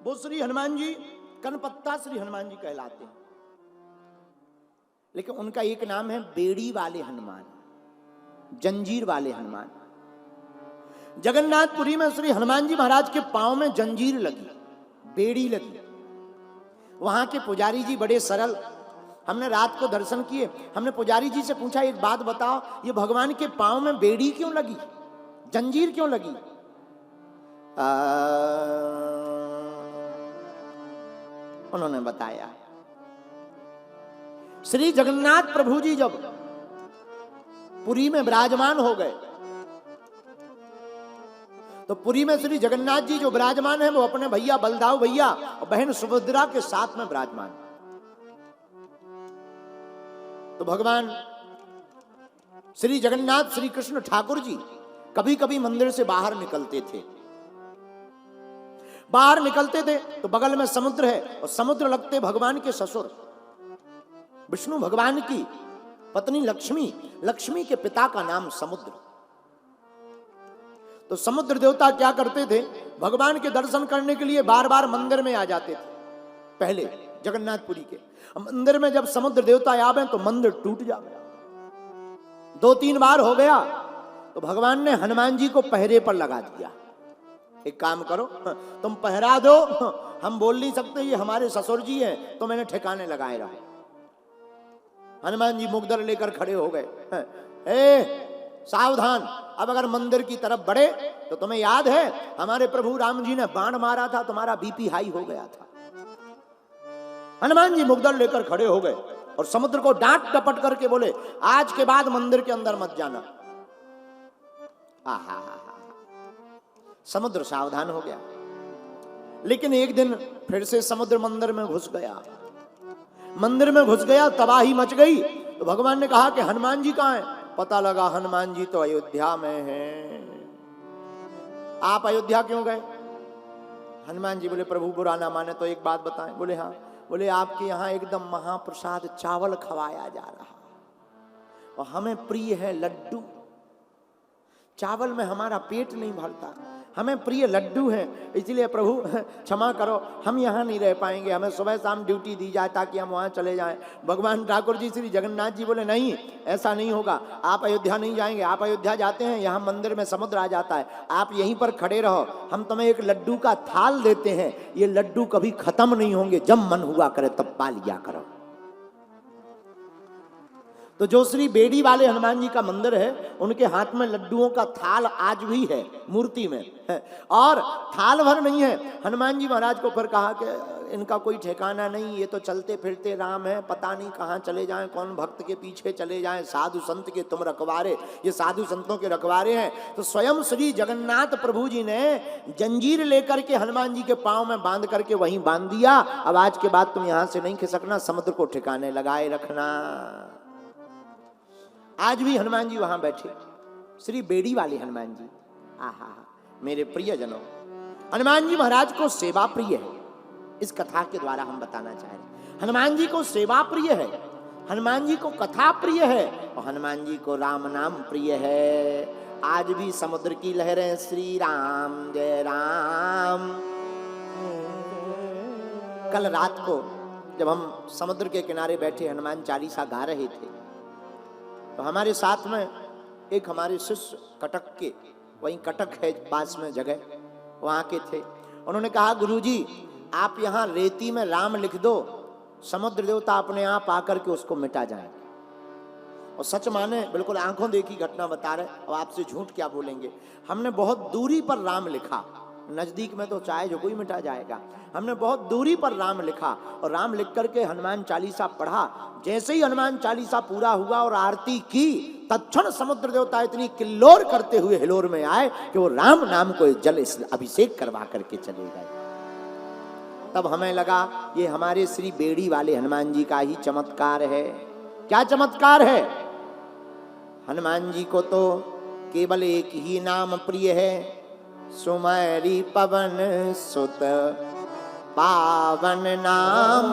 वो श्री हनुमान जी कनपत्ता श्री हनुमान जी कहलाते हैं, लेकिन उनका एक नाम है बेड़ी वाले हनुमान, जंजीर वाले हनुमान। जगन्नाथपुरी में श्री हनुमान जी महाराज के पांव में जंजीर लगी, बेड़ी लगी। वहां के पुजारी जी बड़े सरल, हमने रात को दर्शन किए, हमने पुजारी जी से पूछा एक बात बताओ, ये भगवान के पांव में बेड़ी क्यों लगी, जंजीर क्यों लगी? उन्होंने बताया, श्री जगन्नाथ प्रभु जी जब पुरी में विराजमान हो गए, तो पुरी में श्री जगन्नाथ जी जो विराजमान है वो अपने भैया बलदाऊ भैया और बहन सुभद्रा के साथ में विराजमान। तो भगवान श्री जगन्नाथ श्री कृष्ण ठाकुर जी कभी कभी मंदिर से बाहर निकलते थे। बाहर निकलते थे तो बगल में समुद्र है, और समुद्र लगते भगवान के ससुर विष्णु भगवान की पत्नी लक्ष्मी, लक्ष्मी के पिता का नाम समुद्र। तो समुद्र देवता क्या करते थे, भगवान के दर्शन करने के लिए बार बार मंदिर में आ जाते थे। पहले जगन्नाथपुरी के मंदिर में जब समुद्र देवता आवे तो मंदिर टूट जावे। 2-3 बार हो गया तो भगवान ने हनुमान जी को पहरे पर लगा दिया, एक काम करो तुम पहरा दो, हम बोल नहीं सकते ये हमारे ससुर जी हैं, तो मैंने ठिकाने लगाए रहे। हनुमान जी मुगदर लेकर खड़े हो गए, ए सावधान, अब अगर मंदिर की तरफ बढ़े तो तुम्हें याद है हमारे प्रभु राम जी ने बाण मारा था, तुम्हारा बीपी हाई हो गया था। हनुमान जी मुगदर लेकर खड़े हो गए और समुद्र को डांट डपट करके बोले, आज के बाद मंदिर के अंदर मत जाना। आहा, समुद्र सावधान हो गया। लेकिन एक दिन फिर से समुद्र मंदिर में घुस गया, मंदिर में घुस गया, तबाही मच गई। तो भगवान ने कहा कि हनुमान जी कहां हैं? पता लगा हनुमान जी तो अयोध्या में हैं। आप अयोध्या क्यों गए? हनुमान जी बोले, प्रभु बुरा ना माने तो एक बात बताएं। बोले हाँ। बोले आपके यहाँ एकदम महाप्रसाद चावल खवाया जा रहा, और हमें प्रिय है लड्डू। चावल में हमारा पेट नहीं भरता, हमें प्रिय लड्डू है, इसलिए प्रभु क्षमा करो, हम यहाँ नहीं रह पाएंगे, हमें सुबह शाम ड्यूटी दी जाए ताकि हम वहाँ चले जाएं। भगवान ठाकुर जी श्री जगन्नाथ जी बोले, नहीं ऐसा नहीं होगा, आप अयोध्या नहीं जाएंगे। आप अयोध्या जाते हैं, यहाँ मंदिर में समुद्र आ जाता है, आप यहीं पर खड़े रहो, हम तुम्हें एक लड्डू का थाल देते हैं, ये लड्डू कभी खत्म नहीं होंगे, जब मन हुआ करे तब पा लिया करो। तो जो श्री बेड़ी वाले हनुमान जी का मंदिर है, उनके हाथ में लड्डुओं का थाल आज भी है मूर्ति में है, और थाल भर नहीं है। हनुमान जी महाराज को फिर कहा कि इनका कोई ठिकाना नहीं, ये तो चलते फिरते राम है, पता नहीं कहाँ चले जाएं, कौन भक्त के पीछे चले जाएं, साधु संत के तुम रखवारे, ये साधु संतों के रखवारे हैं। तो स्वयं श्री जगन्नाथ प्रभु जी ने जंजीर लेकर के हनुमान जी के पांव में बांध करके वहीं बांध दिया। अब आज के बाद तुम यहां से नहीं खिसकना, समुद्र को ठिकाने लगाए रखना। आज भी हनुमान जी वहां बैठे, श्री बेड़ी वाले हनुमान जी। आहा, मेरे प्रियजनों, हनुमान जी महाराज को सेवा प्रिय है, इस कथा के द्वारा हम बताना चाह रहे हैं। हनुमान जी को सेवा प्रिय है, हनुमान जी को कथा प्रिय है, और हनुमान जी को राम नाम प्रिय है। आज भी समुद्र की लहरें श्री राम जय राम। कल रात को जब हम समुद्र के किनारे बैठे हनुमान चालीसा गा रहे थे, तो हमारे साथ में एक हमारे शिष्य कटक के, वहीं कटक है पास में जगह, वहां के थे। उन्होंने कहा, गुरुजी आप यहाँ रेती में राम लिख दो, समुद्र देवता अपने आप आकर के उसको मिटा जाए। और सच माने, बिल्कुल आंखों देखी घटना बता रहे, और आपसे झूठ क्या बोलेंगे। हमने बहुत दूरी पर राम लिखा, नजदीक में तो चाहे जो कोई मिटा जाएगा, हमने बहुत दूरी पर राम लिखा, और राम लिख करके हनुमान चालीसा पढ़ा। जैसे ही हनुमान चालीसा पूरा हुआ और आरती की, तत्क्षण समुद्र देवता इतनी किल्लोर करते हुए हिलोर में आए कि वो राम नाम को जल अभिषेक करवा करके चले गए। तब हमें लगा ये हमारे श्री बेड़ी वाले हनुमान जी का ही चमत्कार है। क्या चमत्कार है? हनुमान जी को तो केवल एक ही नाम प्रिय है, सुमरि पवन सुत पावन नाम,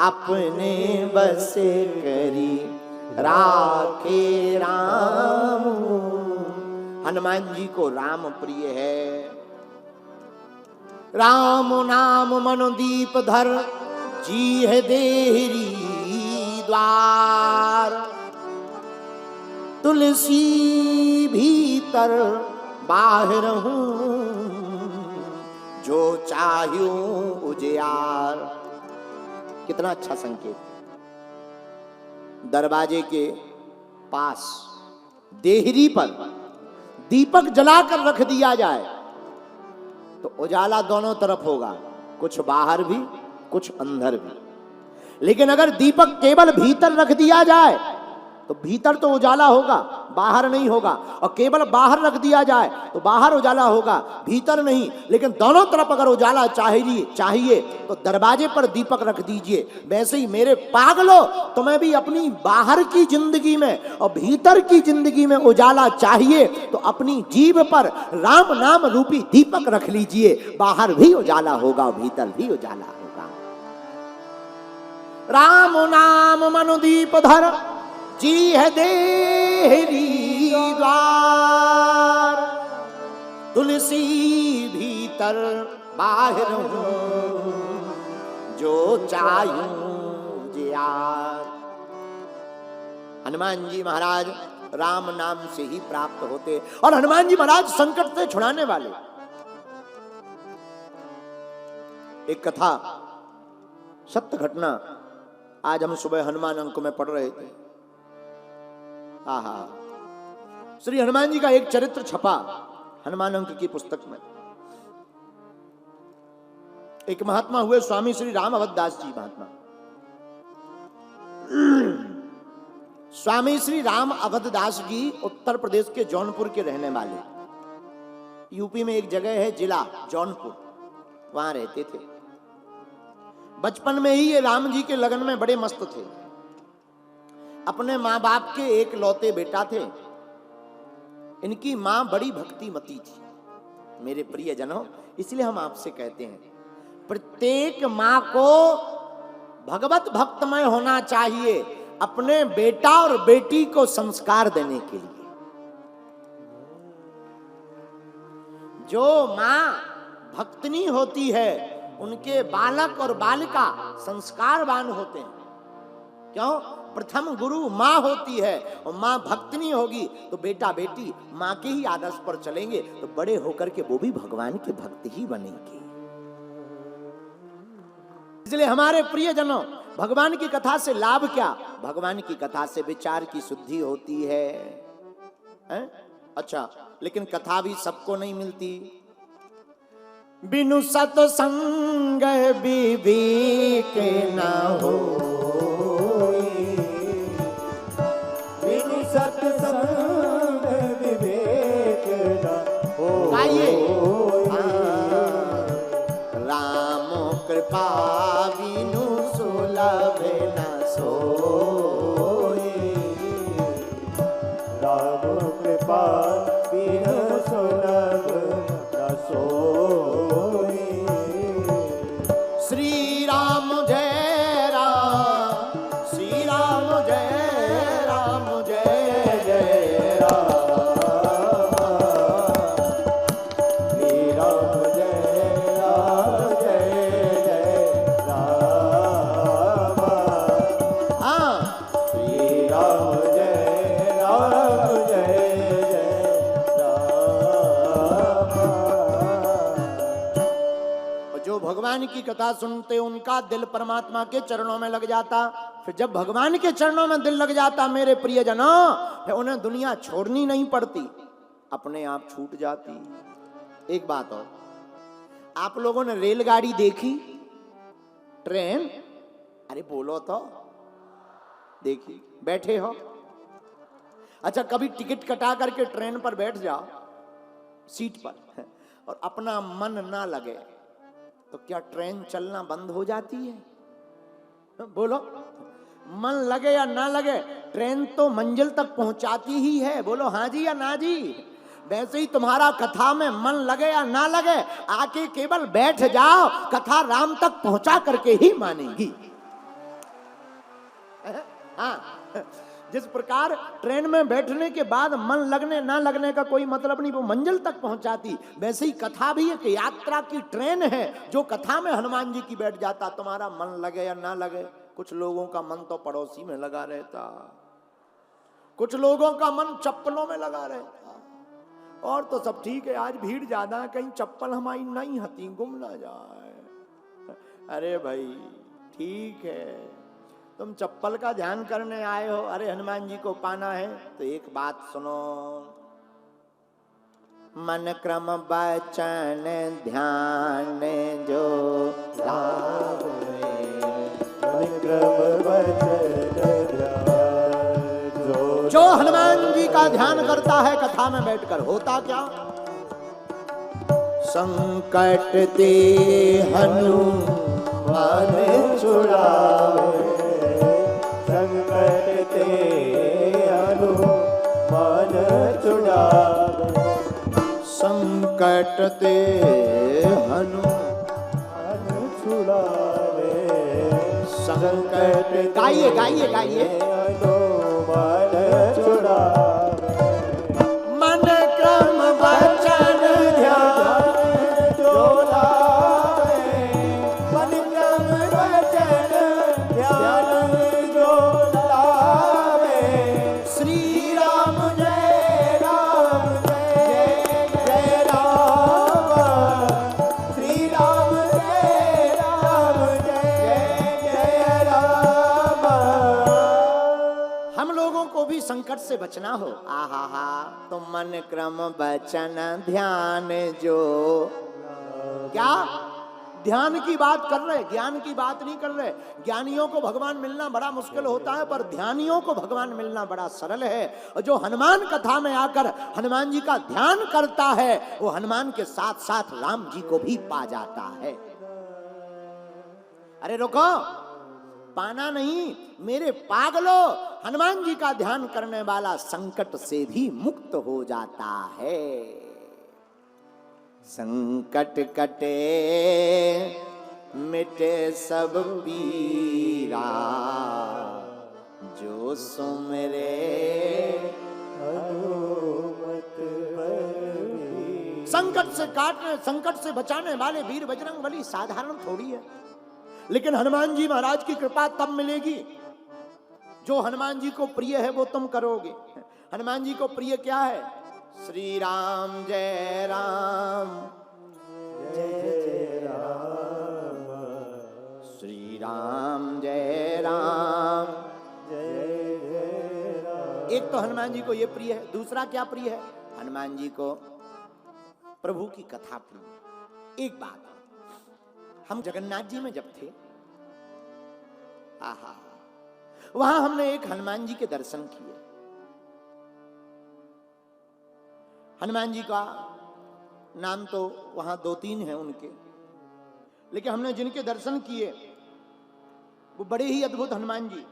अपने बस करी राखे राम। हनुमान जी को राम प्रिय है। राम नाम मन दीप धर, जी है देहरी द्वार। तुलसी भीतर बाहर हूँ, जो चाह्यूं उजियार। कितना अच्छा संकेत। दरवाजे के पास देहरी पर दीपक जलाकर रख दिया जाए तो उजाला दोनों तरफ होगा, कुछ बाहर भी कुछ अंदर भी। लेकिन अगर दीपक केवल भीतर रख दिया जाए तो भीतर तो उजाला होगा, बाहर नहीं होगा, और केवल बाहर रख दिया जाए तो बाहर उजाला होगा, भीतर नहीं। लेकिन दोनों तरफ अगर उजाला चाहिए तो दरवाजे पर दीपक रख दीजिए। वैसे ही मेरे पागलों, तुम्हें भी अपनी बाहर की जिंदगी में और भीतर की जिंदगी में उजाला चाहिए तो अपनी जीभ पर राम नाम रूपी दीपक रख लीजिए। बाहर भी उजाला होगा, भीतर भी उजाला होगा। राम नाम मनु दीप धर, जी है देहरी द्वार। तुलसी भीतर बाहर हूँ, जो चाह्यूं जियार। हनुमान जी महाराज राम नाम से ही प्राप्त होते, और हनुमान जी महाराज संकट से छुड़ाने वाले। एक कथा, सत्य घटना, आज हम सुबह हनुमान अंक में पढ़ रहे थे। आहा, श्री हनुमान जी का एक चरित्र छपा हनुमान अंक की पुस्तक में। एक महात्मा हुए स्वामी श्री राम अवधदास जी महात्मा। स्वामी श्री राम अवधदास जी उत्तर प्रदेश के जौनपुर के रहने वाले। यूपी में एक जगह है जिला जौनपुर, वहां रहते थे। बचपन में ही ये राम जी के लगन में बड़े मस्त थे। अपने माँ बाप के एक लौते बेटा थे। इनकी माँ बड़ी भक्तिमती थी। मेरे प्रियजनों, इसलिए हम आपसे कहते हैं, प्रत्येक माँ को भगवत भक्तमय होना चाहिए अपने बेटा और बेटी को संस्कार देने के लिए। जो माँ भक्तनी होती है उनके बालक और बालिका संस्कारवान होते हैं। क्यों? प्रथम गुरु माँ होती है, और माँ भक्तनी होगी तो बेटा बेटी माँ के ही आदर्श पर चलेंगे, तो बड़े होकर के वो भी भगवान के भक्त ही बनेंगे। इसलिए हमारे प्रियजनों, भगवान की कथा से लाभ क्या? भगवान की कथा से विचार की शुद्धि होती है, हैं? अच्छा, लेकिन कथा भी सबको नहीं मिलती। बिनु सत्संग विवेक न हो, बिनु सत्संग विवेक न हो। आइए, राम कृपा बिनु सुलभ न सोई, राम कृपा बिनु सुलभ न सोई। श्री राम जय राम, श्री राम जय राम, जय जय राम, श्री राम जय राम, जय जय राम। हाँ, श्री राम जय राम, जय जय राम। जो भगवान की कथा सुनते उनका दिल परमात्मा के चरणों में लग जाता। फिर जब भगवान के चरणों में दिल लग जाता मेरे प्रियजनों, फिर उन्हें दुनिया छोड़नी नहीं पड़ती, अपने आप छूट जाती। एक बात और, आप लोगों ने रेलगाड़ी देखी? ट्रेन? अरे बोलो तो, देखी? बैठे हो? अच्छा, कभी टिकट कटा करके ट्रेन पर बैठ जाओ सीट पर और अपना मन ना लगे तो क्या ट्रेन चलना बंद हो जाती है? बोलो, मन लगे या ना लगे, ट्रेन तो मंजिल तक पहुंचाती ही है। बोलो हाँ जी या ना जी। वैसे ही तुम्हारा कथा में मन लगे या ना लगे, आके केवल बैठ जाओ, कथा राम तक पहुंचा करके ही मानेगी। हाँ, जिस प्रकार ट्रेन में बैठने के बाद मन लगने ना लगने का कोई मतलब नहीं, वो मंजिल तक पहुंचाती, वैसे ही कथा भी एक यात्रा की ट्रेन है। जो कथा में हनुमान जी की बैठ जाता, तुम्हारा मन लगे या ना लगे। कुछ लोगों का मन तो पड़ोसी में लगा रहता, कुछ लोगों का मन चप्पलों में लगा रहता, और तो सब ठीक है, आज भीड़ ज्यादा है, कहीं चप्पल हमारी नहीं हती गुम ना जाए। अरे भाई ठीक है, तुम चप्पल का ध्यान करने आए हो, अरे हनुमान जी को पाना है तो एक बात सुनो। मन क्रम वचन ध्यान जो लावे, मन क्रम वचन जो हनुमान जी का ध्यान करता है कथा में बैठकर, होता क्या? संकट ते हनुमान छुड़ावे, संकट ते हनुमान छुड़ावे, संकट ते हनुमान छुड़ावे, संकट। गाइए गाइए गाइए। हनुमान छुड़ावे, मन क्रम वचन ध्यान जो लावे, मन क्रम वचन ध्यान जो लावे, श्री राम जय राम जय जय राम, श्री राम जय राम जय जय राम। हम लोगों को भी संकट से बचना हो, आहा हा, तो मन क्रम वचन ध्यान जो, क्या ध्यान की बात कर रहे, ज्ञान की बात नहीं कर रहे। ज्ञानियों को भगवान मिलना बड़ा मुश्किल होता है, पर ध्यानियों को भगवान मिलना बड़ा सरल है। और जो हनुमान कथा में आकर हनुमान जी का ध्यान करता है, वो हनुमान के साथ साथ राम जी को भी पा जाता है। अरे रुको, पाना नहीं मेरे पागलो, हनुमान जी का ध्यान करने वाला संकट से भी मुक्त हो जाता है। संकट कटे मिटे सब पीरा, जो सुमरे हनुमत बलबीरा। संकट से काटने, संकट से बचाने वाले वीर बजरंगबली साधारण थोड़ी है, लेकिन हनुमान जी महाराज की कृपा तब मिलेगी जो हनुमान जी को प्रिय है वो तुम करोगे। हनुमान जी को प्रिय क्या है? श्री राम जय राम जय राम, श्री राम जय राम जय जय राम। एक तो हनुमान जी को ये प्रिय है, दूसरा क्या प्रिय है? हनुमान जी को प्रभु की कथा प्रिय। एक बात, हम जगन्नाथ जी में जब थे, आहा, वहां हमने एक हनुमान जी के दर्शन किए। हनुमान जी का नाम तो वहां 2-3 हैं उनके, लेकिन हमने जिनके दर्शन किए वो बड़े ही अद्भुत हनुमान जी।